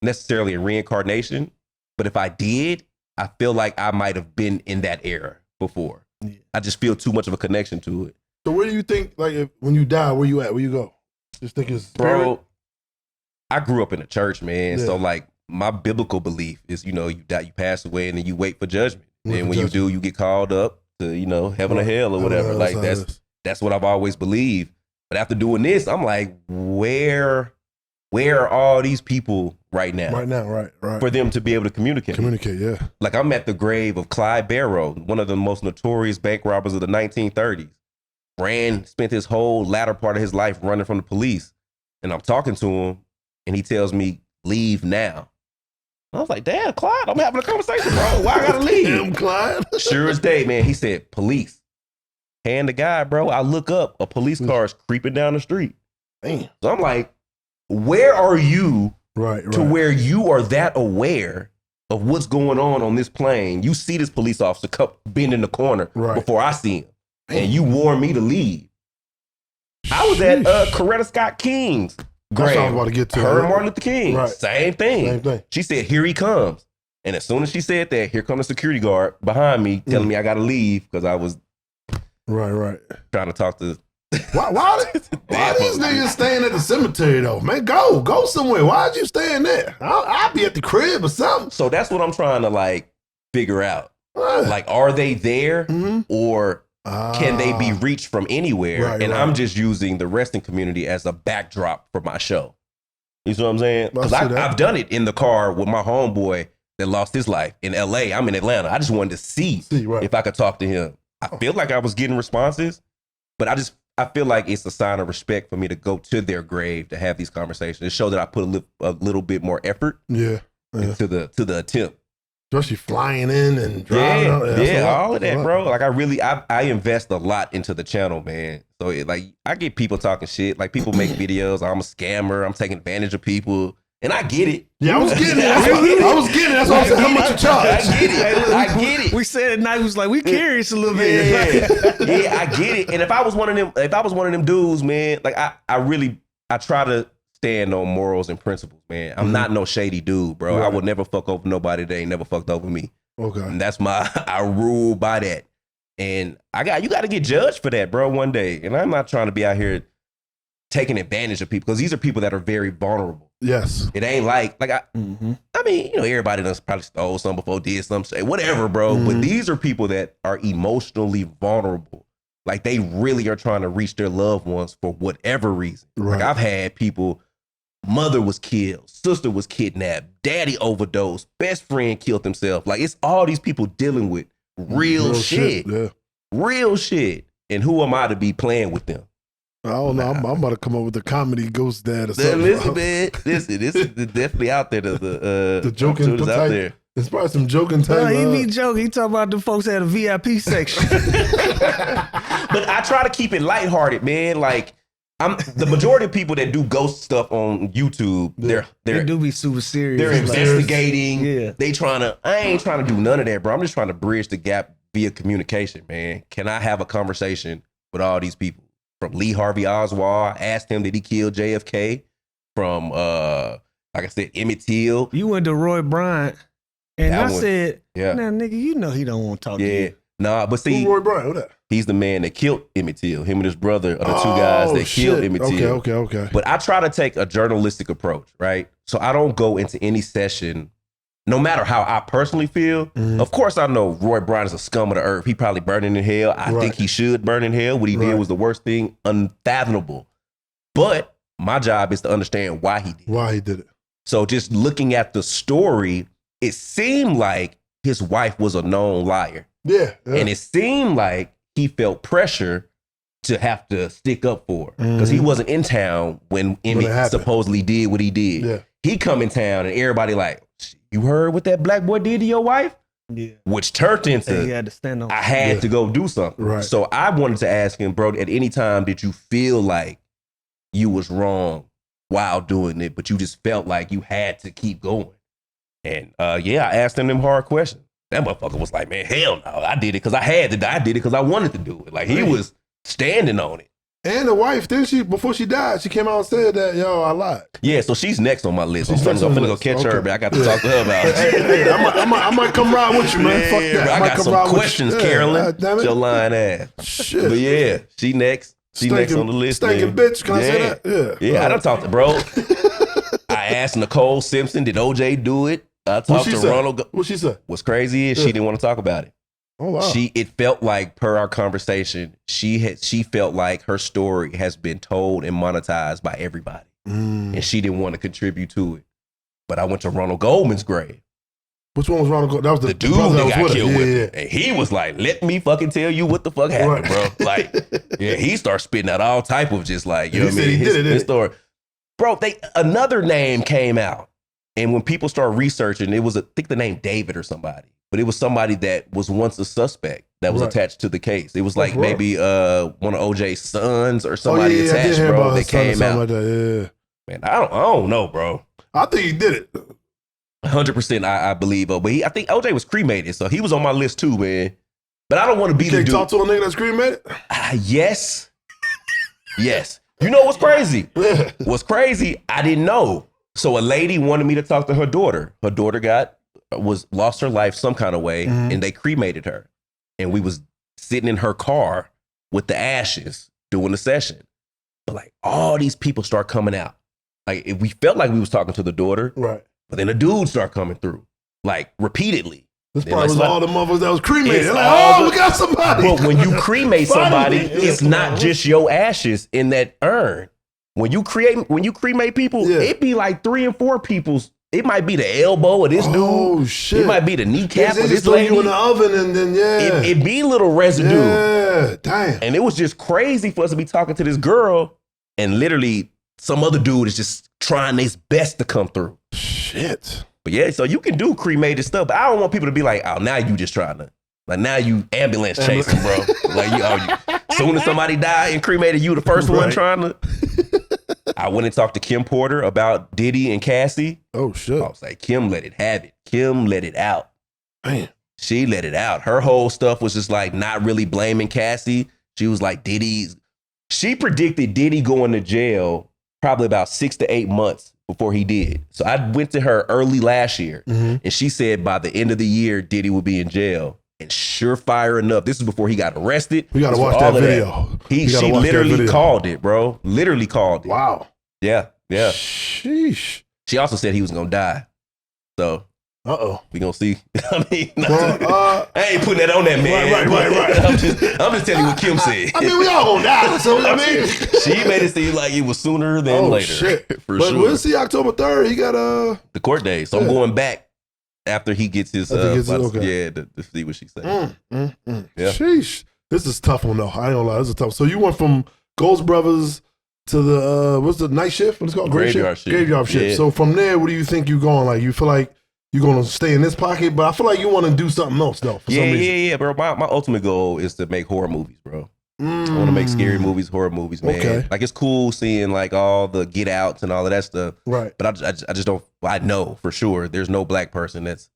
necessarily in reincarnation, but if I did, I feel like I might have been in that era before. I just feel too much of a connection to it. So where do you think, like, when you die, where you at? Where you go? Just think it's Bro, I grew up in a church, man. So like, my biblical belief is, you die, you pass away, and then you wait for judgment. And when you do, you get called up to, heaven or hell or whatever. Like, that's what I've always believed. But after doing this, I'm like, where are all these people right now? Right now, right. For them to be able to communicate. Yeah. Like, I'm at the grave of Clyde Barrow, one of the most notorious bank robbers of the 1930s. Spent his whole latter part of his life running from the police. And I'm talking to him, and he tells me, leave now. I was like, damn, Clyde, I'm having a conversation, bro. Why I gotta leave? Damn, Clyde. Sure as day, man. He said, police. Hand the guy, bro. I look up, a police car is creeping down the street. Damn. So I'm like, where are you right. to where you are that aware of what's going on this plane? You see this police officer bend in the corner before I see him. And you warn me to leave. I was at Coretta Scott King's grave. I was about to get to her and Martin Luther King. Right. Same thing. She said, here he comes. And as soon as she said that, here comes the security guard behind me telling me I got to leave because I was right trying to talk to. Why these niggas staying at the cemetery though? Man, go somewhere. Why'd you staying there? I'll be at the crib or something. So that's what I'm trying to like figure out. Like, are they there or can they be reached from anywhere? I'm just using the resting community as a backdrop for my show. You see what I'm saying? Because I've done it in the car with my homeboy that lost his life in LA. I'm in Atlanta. I just wanted to see if I could talk to him. I feel like I was getting responses, but I feel like it's a sign of respect for me to go to their grave to have these conversations. It shows that I put a little bit more effort into the attempt. Especially flying in and driving out. All of that, bro. Like, I invest a lot into the channel, man. So I get people talking shit. Like, people make videos. I'm a scammer. I'm taking advantage of people. And I get it. Yeah, I was getting it. That's why I said, how much you charge? I get it. We said at night, we was like, we curious a little bit. Yeah, I get it. And if I was one of them dudes, man, like I try to stand on morals and principles, man. I'm not no shady dude, bro. Right. I would never fuck over nobody that ain't never fucked over me. Okay. And that's I rule by that. And you got to get judged for that, bro, one day. And I'm not trying to be out here taking advantage of people because these are people that are very vulnerable. Yes. It ain't like I mean, everybody done probably stole something before, did something, whatever, bro. But these are people that are emotionally vulnerable. Like they really are trying to reach their loved ones for whatever reason. Right. Like I've had people, mother was killed, sister was kidnapped, daddy overdosed, best friend killed himself. Like it's all these people dealing with real shit. Yeah. Real shit. And who am I to be playing with them? I don't know. I'm about to come up with the comedy ghost dad or something. Listen, man. Listen, this is definitely out there. The joking opportunities out type. there. It's probably some joking type. No, he be joking. He talking about the folks that had a VIP section. But I try to keep it lighthearted, man. Like the majority of people that do ghost stuff on YouTube, They do be super serious. they're Like, investigating. Yeah. I ain't trying to do none of that, bro. I'm just trying to bridge the gap via communication, man. Can I have a conversation with all these people? From Lee Harvey Oswald, asked him did he kill JFK? From like I said, Emmett Till. You went to Roy Bryant, and That I one. said, Yeah. "Nah, nigga, you know he don't want to talk to Yeah. you." Nah, but see, Who Roy Bryant? Who that? he's the man that killed Emmett Till. Him and his brother are the two guys that killed Emmett Till. Okay. But I try to take a journalistic approach, right? So I don't go into any session, no matter how I personally feel. Of course, I know Roy Bryant is a scum of the earth. He probably burning in hell. I think he should burn in hell. What he did was the worst thing, unfathomable. But my job is to understand why he did. Why he did it. So just looking at the story, it seemed like his wife was a known liar. Yeah. And it seemed like he felt pressure to have to stick up for her because he wasn't in town when Emmett supposedly did what he did. Yeah. He come in town and everybody like, you heard what that black boy did to your wife? Yeah. Which turned into, He had to stand on. I had to go do something. Right. So I wanted to ask him, bro, at any time did you feel like you was wrong while doing it, but you just felt like you had to keep going? And I asked him them hard questions. That motherfucker was like, man, hell no. I did it because I had to. I did it because I wanted to do it. Like he was standing on it. And the wife, didn't she, before she died, she came out and said that, yo, I lied. Yeah, so she's next on my list. I'm next on finna the go list. catch her, Okay. but I got to talk to her about it. Hey, I might come ride with you, man. Fuck that. I might got come some ride with questions, you. Carolyn. God damn it. Your lying ass. Shit. But yeah, she next. She next on the list. Stinking man. bitch. Can I say that? Yeah. Yeah, I done talked to bro. I asked Nicole Simpson, did OJ do it? I talked to Ronald. What she said? What's crazy is she didn't want to talk about it. Oh wow. It felt like, per our conversation, she felt like her story has been told and monetized by everybody, and she didn't want to contribute to it. But I went to Ronald Goldman's grave. Which one was Ronald Goldman? That was The dude brother that was got with her. killed with Yeah. him. And he was like, let me fucking tell you what the fuck happened, bro. Like, he starts spitting out all type of just like, you know what I mean? His story. Bro, another name came out. And when people start researching, it was, I think the name David or somebody. But it was somebody that was once a suspect that was attached to the case. It was like maybe one of OJ's sons or somebody attached, bro, that came out. Like that. Yeah. Man, I don't know, bro. I think he did it. 100% I believe. But I think OJ was cremated, so he was on my list too, man. But I don't want to be You the can't dude. talk to a nigga that's cremated? Yes. Yes. You know what's crazy? Yeah. What's crazy, I didn't know. So a lady wanted me to talk to her daughter. Her daughter lost her life some kind of way, and they cremated her. And we was sitting in her car with the ashes doing the session. But like all these people start coming out. Like we felt like we was talking to the daughter, Right. but then the dudes start coming through, like repeatedly. This Then probably was like- all the motherfuckers that was cremated. It's They're like, all oh, the- we got somebody. But when you cremate somebody, Finally. it's not just your ashes in that urn. When you cremate people, it be like 3 and 4 people's. It might be the elbow of this dude. Oh shit! It might be the kneecap They of just this throw lady. you in the oven and then It be little residue. Yeah, damn. And it was just crazy for us to be talking to this girl, and literally some other dude is just trying his best to come through. Shit. But yeah, so you can do cremated stuff, but I don't want people to be like, oh, now you just trying to, like, now you ambulance chasing, bro. Like, soon as somebody died and cremated, you the first one trying to. I went and talked to Kim Porter about Diddy and Cassie. Oh shit. I was like, Kim let it have it. Kim let it out. Man. She let it out. Her whole stuff was just like not really blaming Cassie. She was like, she predicted Diddy going to jail probably about 6 to 8 months before he did. So I went to her early last year, and she said by the end of the year, Diddy would be in jail. And surefire enough, this is before he got arrested. We gotta watch that video. She literally called it, bro. Literally called it. Wow. Yeah. Sheesh. She also said he was gonna die. So we gonna see. I mean, I ain't putting that on that man. Right. I'm just telling you what Kim said. I mean, we all gonna die. So I mean, she made it seem like it was sooner than later. Shit. For but sure. we'll see October 3rd. He got the court day. So I'm going back after he gets his to see what she said. Yeah. Sheesh. This is a tough one though. I ain't gonna lie. This is tough. So you went from Ghost Brothers to the what's the night shift? What's it called? Graveyard shift. Graveyard shift. Yeah. So from there, what do you think you're going? Like you feel like you're gonna stay in this pocket, but I feel like you want to do something else though. For some reason. Yeah, bro. My ultimate goal is to make horror movies, bro. I want to make scary movies, horror movies, man. Okay. Like it's cool seeing like all the Get Outs and all of that stuff. Right. But I just don't. I know for sure there's no black person that's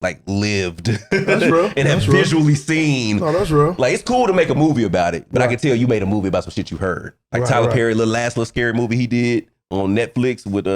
like lived That's real. and have visually seen. No, that's real. Like it's cool to make a movie about it, but I can tell you made a movie about some shit you heard. Like Tyler Perry, last little scary movie he did on Netflix with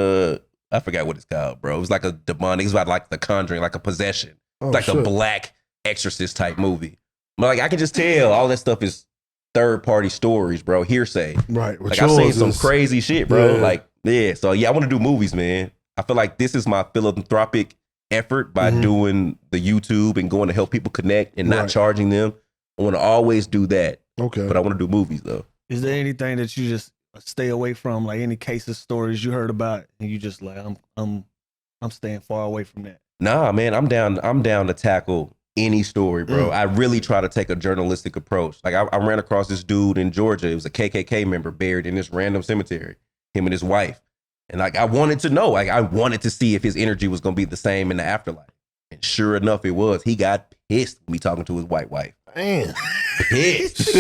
I forgot what it's called, bro. It was like a demonic. It's about like the Conjuring, like a possession. It's like a black exorcist type movie. But like I can just tell all that stuff is third party stories, bro. Hearsay. Right. Like I've seen some crazy shit, bro. Yeah. So yeah, I want to do movies, man. I feel like this is my philanthropic effort by doing the YouTube and going to help people connect and not charging them. I want to always do that. Okay. But I want to do movies though. Is there anything that you just stay away from, like any cases, stories you heard about, and you just like, I'm staying far away from that? Nah, man, I'm down to tackle any story, bro. I really try to take a journalistic approach. Like I ran across this dude in Georgia. It was a KKK member buried in this random cemetery, him and his wife. And like I wanted to know, like I wanted to see if his energy was gonna be the same in the afterlife. And sure enough, it was. He got pissed when me talking to his white wife. Man. Pissed.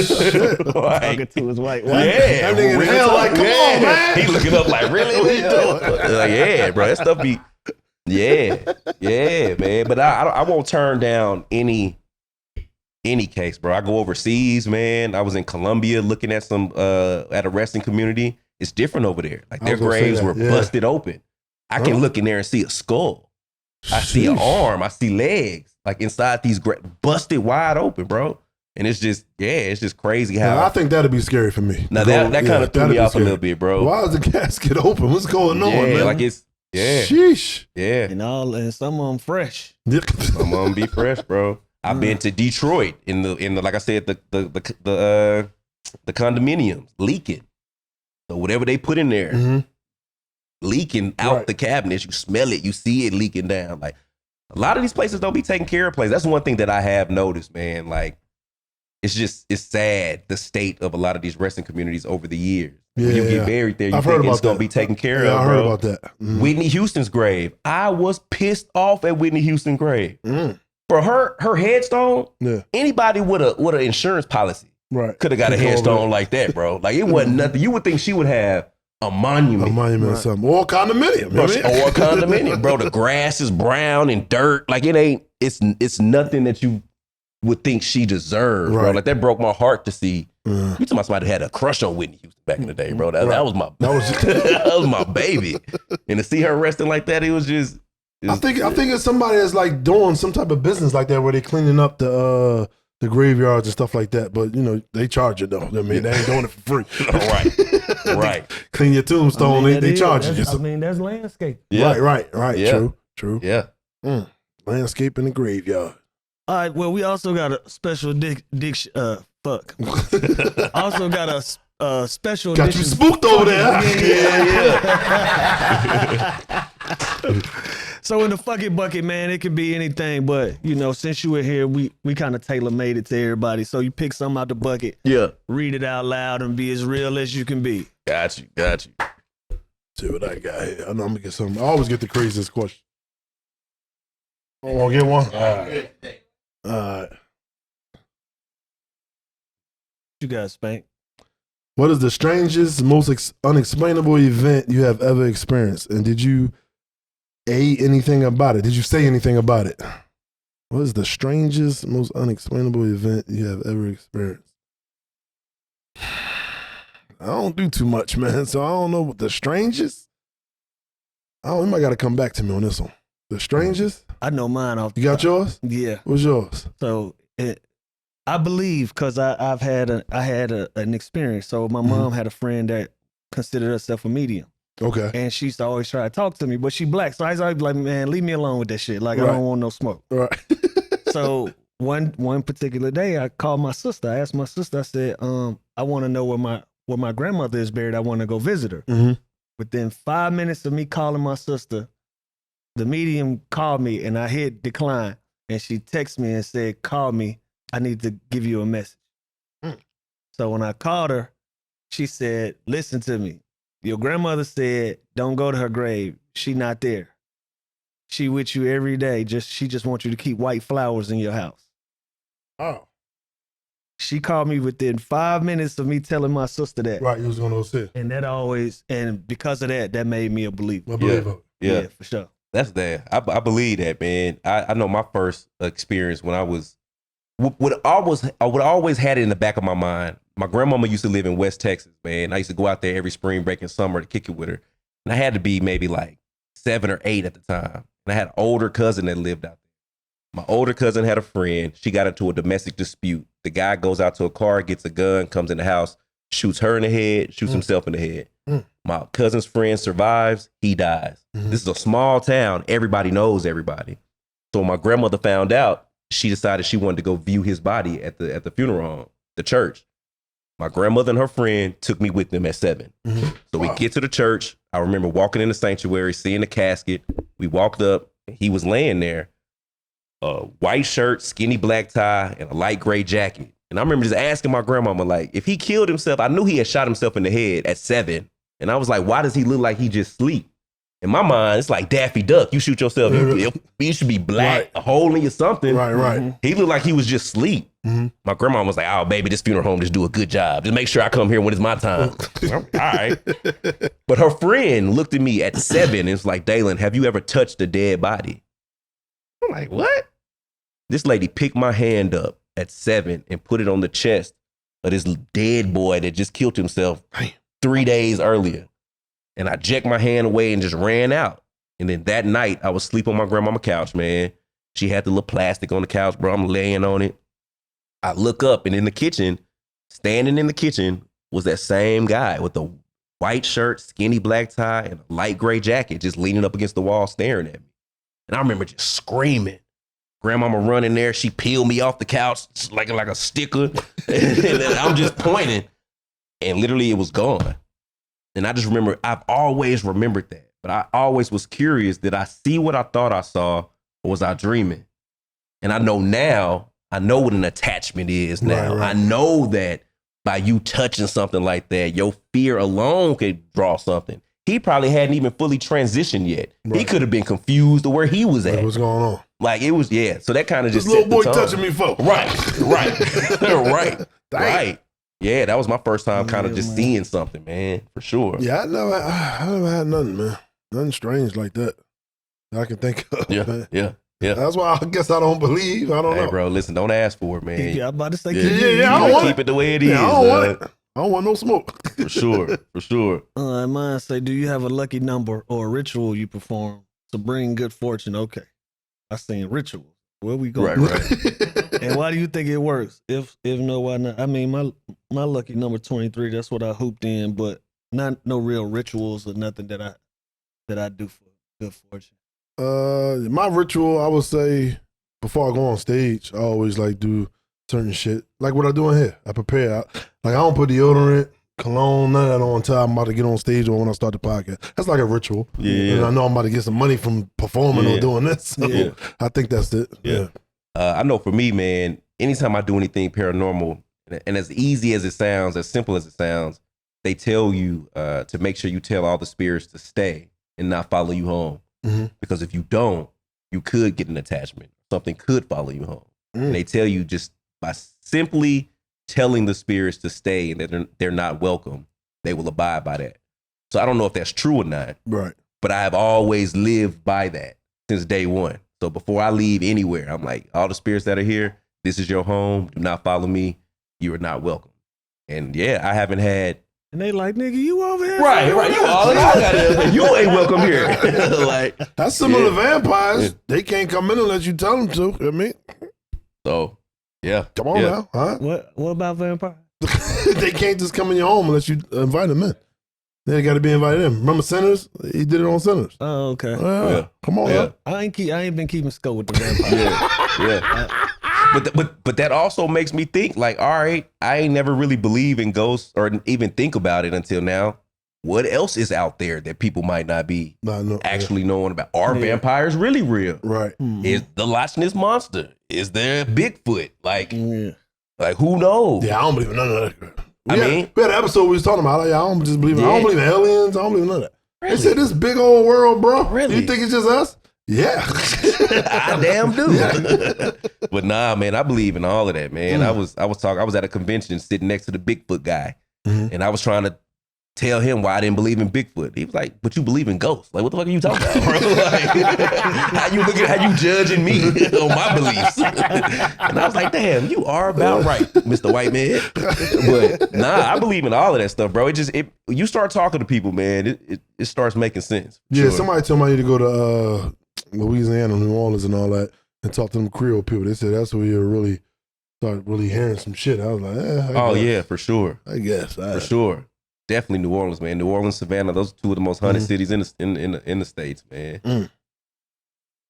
Talking to his white wife. Yeah. That nigga in hell like, come on, man. He looking up like, really? What you doing? Like, yeah, bro. That stuff be, yeah, man. But I won't turn down any case, bro. I go overseas, man. I was in Colombia looking at some at a wrestling community. It's different over there. Like their graves were busted open. I can look in there and see a skull. I see an arm. I see legs. Like inside these busted wide open, bro. And it's just, it's just crazy how. I think that'd be scary for me. Now that kind of threw me off a little bit, bro. Why is the casket open? What's going on, man? Like it's, Sheesh. Yeah. And some of them fresh. Some of them be fresh, bro. I've been to Detroit in the like I said, the condominiums leaking. So whatever they put in there, leaking out the cabinets, you smell it, you see it leaking down. Like a lot of these places don't be taking care of places. That's one thing that I have noticed, man. Like it's sad the state of a lot of these wrestling communities over the years. When you get buried there, you think it's gonna be taken care of. I heard bro. about that. Whitney Houston's grave. I was pissed off at Whitney Houston's grave. For her headstone, anybody with an insurance policy could have got a headstone like that, bro. Like it wasn't nothing. You would think she would have a monument. A monument or something. Or a condominium. Bro, or a condominium. Bro, the grass is brown and dirt. Like it's nothing that you would think she deserved, bro. Like that broke my heart to see. You talking about somebody had a crush on Whitney Houston back in the day, bro. That was my that was my baby. And to see her resting like that, it was just I think it's somebody that's like doing some type of business like that where they cleaning up the graveyards and stuff like that. But you know, they charge you though. I mean, they ain't doing it for free. Right. Clean your tombstone, they charge you. I mean, that's landscape. Yeah. Right. Yeah. True. Yeah. Landscape in the graveyard. All right. Well, we also got a special also got a special. Got you spooked over there. So in the fucking bucket, man, it could be anything. But you know, since you were here, we kind of tailor made it to everybody. So you pick something out the bucket. Yeah. Read it out loud and be as real as you can be. Got you. See what I got here. I know I'm gonna get something. I always get the craziest question. I want to get one. All right. You got Spank. What is the strangest, most unexplainable event you have ever experienced? And did you anything about it? Did you say anything about it? What is the strangest, most unexplainable event you have ever experienced? I don't do too much, man. So I don't know what the strangest. You might got to come back to me on this one. The strangest. I know mine off. You got yours? Yeah. What's yours? So I believe because I had an experience. So my mom had a friend that considered herself a medium. Okay. And she used to always try to talk to me, but she black. So I was always like, man, leave me alone with that shit. Like, Right. I don't want no smoke. Right. So one particular day I called my sister. I asked my sister, I said, I want to know where my grandmother is buried. I want to go visit her. Mm-hmm. Within 5 minutes of me calling my sister, the medium called me and I hit decline. And she texted me and said, call me. I need to give you a message. So when I called her, she said, listen to me. Your grandmother said, don't go to her grave. She not there. She with you every day. She just wants you to keep white flowers in your house. Oh. She called me within 5 minutes of me telling my sister that. Right, you was going to go see. And because of that, that made me a believer. I believe it. Yeah, for sure. That's that. I believe that, man. I know my first experience when I was, I would always had it in the back of my mind. My grandmama used to live in West Texas, man. I used to go out there every spring break and summer to kick it with her. And I had to be maybe like 7 or 8 at the time. And I had an older cousin that lived out there. My older cousin had a friend. She got into a domestic dispute. The guy goes out to a car, gets a gun, comes in the house, shoots her in the head, shoots himself in the head. My cousin's friend survives. He dies. This is a small town. Everybody knows everybody. So when my grandmother found out, she decided she wanted to go view his body at the funeral home, the church. My grandmother and her friend took me with them at 7. So we get to the church. I remember walking in the sanctuary, seeing the casket. We walked up. He was laying there. A white shirt, skinny black tie, and a light gray jacket. And I remember just asking my grandmama, like, if he killed himself, I knew he had shot himself in the head at 7. And I was like, why does he look like he just sleep? In my mind, it's like Daffy Duck. You shoot yourself, you should be black, a hole in you something. Right. He looked like he was just asleep. My grandma was like, oh, baby, this funeral home just do a good job. Just make sure I come here when it's my time. All right. But her friend looked at me at 7 and was like, Dalen, have you ever touched a dead body? I'm like, what? This lady picked my hand up at 7 and put it on the chest of this dead boy that just killed himself 3 days earlier. And I jacked my hand away and just ran out. And then that night, I was asleep on my grandmama's couch, man. She had the little plastic on the couch, bro. I'm laying on it. I look up, and in the kitchen, standing in the kitchen, was that same guy with the white shirt, skinny black tie, and a light gray jacket, just leaning up against the wall, staring at me. And I remember just screaming. Grandmama running there. She peeled me off the couch like a sticker. And I'm just pointing. And literally, it was gone. And I just remember, I've always remembered that. But I always was curious, did I see what I thought I saw, or was I dreaming? And I know now, I know what an attachment is now. Right. I know that by you touching something like that, your fear alone could draw something. He probably hadn't even fully transitioned yet. He could have been confused to where he was at. Like, what's going on? Like it was, yeah. So that kind of just This little boy set the tone. touching me, folks. Right. Right. Yeah, that was my first time kind of just seeing something, man, for sure. Yeah, I never had nothing, man. Nothing strange like that I can think of. Yeah. That's why I guess I don't believe. I don't know. Hey, bro, listen, don't ask for it, man. Yeah, I'm about to say, I don't want keep it the way it is. I don't want it. I don't want no smoke. For sure. Mine say, do you have a lucky number or a ritual you perform to bring good fortune? Okay. I seen rituals. Where we going? Right. And why do you think it works? If no, why not? I mean, my lucky number 23. That's what I hooped in, but not no real rituals or nothing that I do for good fortune. My ritual, I would say, before I go on stage, I always like do certain shit. Like what I do in here. I prepare. I don't put deodorant, cologne, none of that on time I'm about to get on stage or when I start the podcast. That's like a ritual. Yeah. And I know I'm about to get some money from performing or doing this. So I think that's it. Yeah. I know for me, man, anytime I do anything paranormal, and as easy as it sounds, as simple as it sounds, they tell you to make sure you tell all the spirits to stay and not follow you home. Because if you don't, you could get an attachment. Something could follow you home. And they tell you just by simply telling the spirits to stay and that they're not welcome, they will abide by that. So I don't know if that's true or not. Right. But I have always lived by that since day one. So before I leave anywhere, I'm like, all the spirits that are here, this is your home. Do not follow me. You are not welcome. And yeah, I haven't had And they like, nigga, you over here? Right. You all in our goddamn. You ain't welcome here. Like that's similar to vampires. They can't come in unless you tell them to. I mean, so yeah. Come on now, huh? What about vampires? They can't just come in your home unless you invite them in. They got to be invited in. Remember Sinners? He did it on Sinners. Oh, okay. Come on, yeah. I ain't been keeping score with the vampires. But that also makes me think, like, all right, I ain't never really believe in ghosts or even think about it until now. What else is out there that people might not be actually knowing about? Are vampires really real? Right. Is the Loch Ness Monster? Is there Bigfoot? Like who knows? Yeah, I don't believe in none of that. We had an episode we was talking about. Like, I don't just believe. I don't believe in aliens. I don't believe in none of that. Really? They said this big old world, bro. Really? You think it's just us? Yeah. I damn do. But nah, man, I believe in all of that, man. I was at a convention sitting next to the Bigfoot guy, and I was trying to tell him why I didn't believe in Bigfoot. He was like, "But you believe in ghosts? Like, what the fuck are you talking about, bro? Like, how you judging me on my beliefs?" And I was like, "Damn, you are about right, Mr. White Man." But nah, I believe in all of that stuff, bro. You start talking to people, man, it starts making sense. Yeah, sure. somebody told me I need to go to Louisiana, New Orleans, and all that, and talk to them Creole people. They said that's where you really start really hearing some shit. I was like, I guess. Yeah, for sure. I guess for sure. Definitely New Orleans, man. New Orleans, Savannah, those are two of the most haunted cities in the states, man.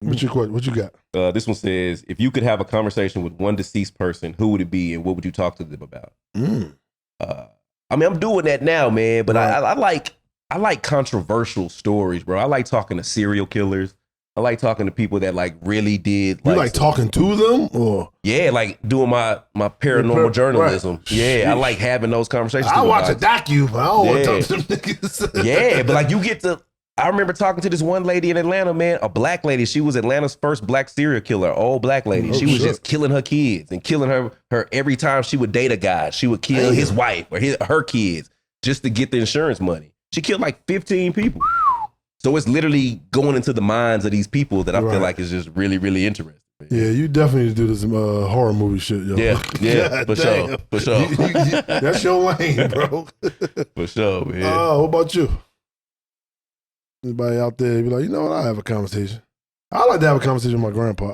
What you got? This one says, if you could have a conversation with one deceased person, who would it be, and what would you talk to them about? I mean, I'm doing that now, man. But I like controversial stories, bro. I like talking to serial killers. I like talking to people that like really did. You like talking to them, or like doing my paranormal journalism. Right. Yeah, I like having those conversations. I watch a docu, but I don't want to talk to them niggas. Yeah, but like you get to. I remember talking to this one lady in Atlanta, man, a black lady. She was Atlanta's first black serial killer, old black lady. She was just killing her kids and killing her every time she would date a guy. She would kill his wife or her kids just to get the insurance money. She killed like 15 people. So it's literally going into the minds of these people that I feel like is just really, really interesting. Man. Yeah, you definitely need to do this horror movie shit, yo. Yeah, for sure. That's your lane, bro. For sure, man. What about you? Anybody out there be like, you know what? I'll have a conversation. I like to have a conversation with my grandpa.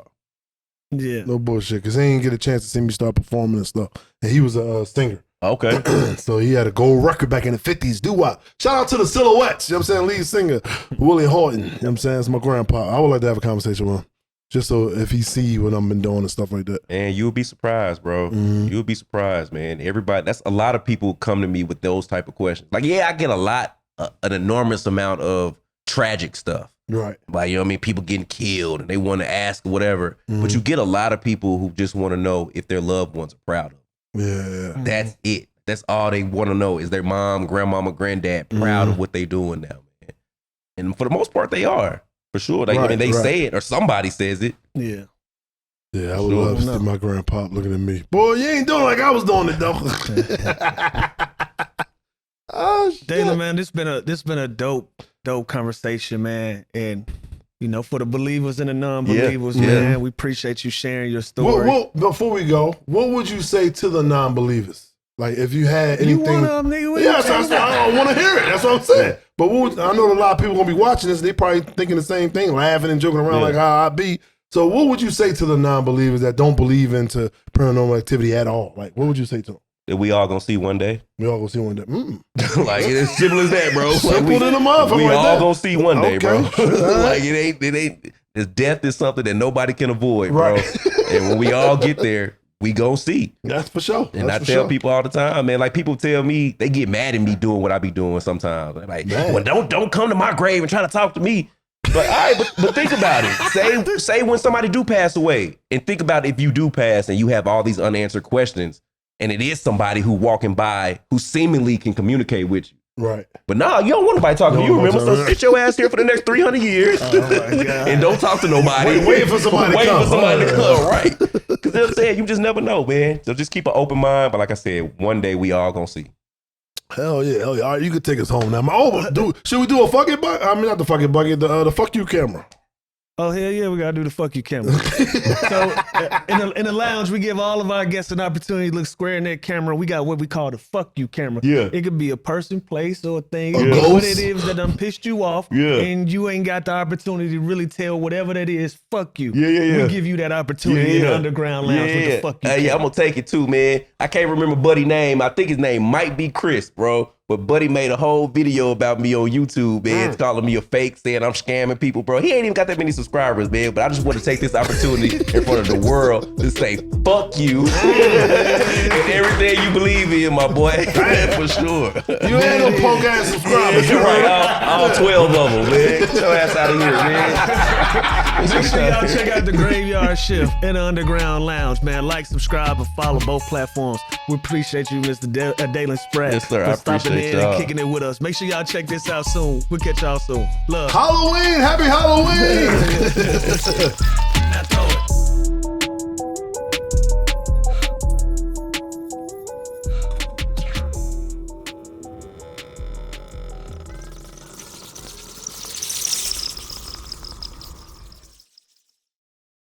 Yeah. No bullshit, because he didn't get a chance to see me start performing and stuff. And he was a singer. Okay. So he had a gold record back in the 50s. Doo-wop. Shout out to the Silhouettes. You know what I'm saying? Lead singer, Willie Horton. You know what I'm saying? It's my grandpa. I would like to have a conversation with him. Just so if he see what I've been doing and stuff like that. And you'll be surprised, bro. You'll be surprised, man. That's a lot of people come to me with those type of questions. Like, I get an enormous amount of tragic stuff. Right. Like, you know what I mean? People getting killed and they want to ask whatever. But you get a lot of people who just want to know if their loved ones are proud of them. Yeah. That's it. That's all they want to know is their mom, grandmama, granddad proud of what they doing now, man. And for the most part, they are. For sure. They say it or somebody says it. Yeah. Yeah, I would love to see my grandpa looking at me. Boy, you ain't doing like I was doing it, though. Oh, shit. Dalen, man, this been a dope conversation, man. And you know, for the believers and the non-believers, man, we appreciate you sharing your story. Before we go, what would you say to the non-believers? Like, if you had anything, you want them, nigga? I want to hear it. That's what I'm saying. But I know a lot of people gonna be watching this. They probably thinking the same thing, laughing and joking around like how I be. So, what would you say to the non-believers that don't believe into paranormal activity at all? Like, what would you say to them? That we all gonna see one day. We all gonna see one day. Like, it's as simple as that, bro. Simple than a motherfucker. We all gonna see one day, bro. Sure. Like, it ain't. This death is something that nobody can avoid, bro. And when we all get there, we gon' see. That's for sure. And I tell people all the time, man. Like, people tell me they get mad at me doing what I be doing sometimes. They're like, well, don't come to my grave and try to talk to me. But all right, but think about it. Say when somebody do pass away, and think about if you do pass and you have all these unanswered questions. And it is somebody who walking by who seemingly can communicate with you. Right. But nah, you don't want nobody talking to you, remember? So sit your ass here for the next 300 years and don't talk to nobody. Wait for somebody to come, right? Because they're saying you just never know, man. So just keep an open mind. But like I said, one day we all gonna see. Hell yeah. All right, you can take us home now. Should we do a fucking bucket? I mean, not the fucking bucket, the fuck you camera. Oh, hell yeah, we got to do the fuck you camera. So in the lounge, we give all of our guests an opportunity to look square in that camera. We got what we call the fuck you camera. Yeah. It could be a person, place, or a thing. A ghost. What it is that done pissed you off, Yeah. and you ain't got the opportunity to really tell whatever that is, fuck you. Yeah. We give you that opportunity in the underground lounge with the fuck you camera. I'm going to take it too, man. I can't remember Buddy's name. I think his name might be Chris, bro. But Buddy made a whole video about me on YouTube, man. It's calling me a fake, saying I'm scamming people, bro. He ain't even got that many subscribers, man. But I just want to take this opportunity in front of the world to say, fuck you. And everything you believe in, my boy. For sure. You ain't no punk ass subscribers. You're right. All 12 of them, man. Get your ass out of here, man. Make sure y'all check out the Graveyard Shift and the Underground Lounge, man. Like, subscribe, and follow both platforms. We appreciate you, Mr. Dalen Spratt. Yes, sir. I for stopping appreciate in y'all. and kicking it with us. Make sure y'all check this out soon. We'll catch y'all soon. Love. Halloween. Happy Halloween.